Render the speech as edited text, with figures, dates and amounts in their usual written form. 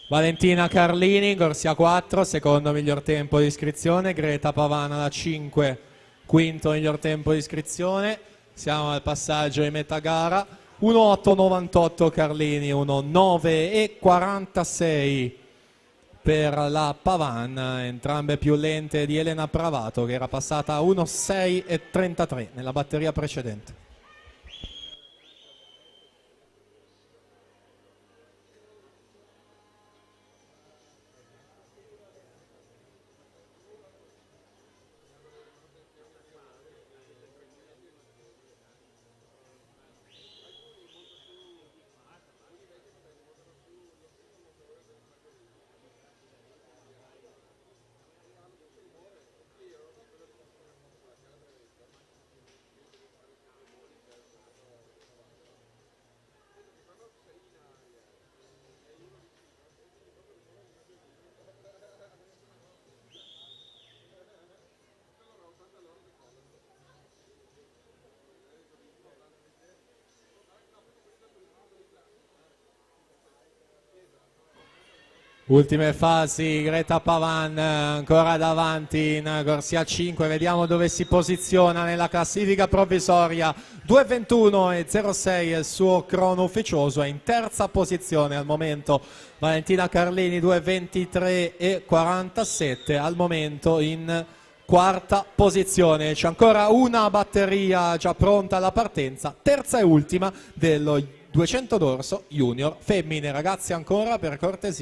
Valentina Carlini, Corsia 4, secondo miglior tempo di iscrizione. Greta Pavana da 5, quinto miglior tempo di iscrizione. Siamo al passaggio in metà gara. 1.898 Carlini, 1.9.46 per la Pavan, entrambe più lente di Elena Pravato, che era passata a 1.6.33 nella batteria precedente. Ultime fasi, Greta Pavan ancora davanti in corsia 5, vediamo dove si posiziona nella classifica provvisoria. 2.21.06 è il suo crono ufficioso, è in terza posizione al momento Valentina Carlini, 2.23.47 al momento in quarta posizione. C'è ancora una batteria già pronta alla partenza, terza e ultima dello 200 d'orso junior femmine. Ragazzi, ancora per cortesia.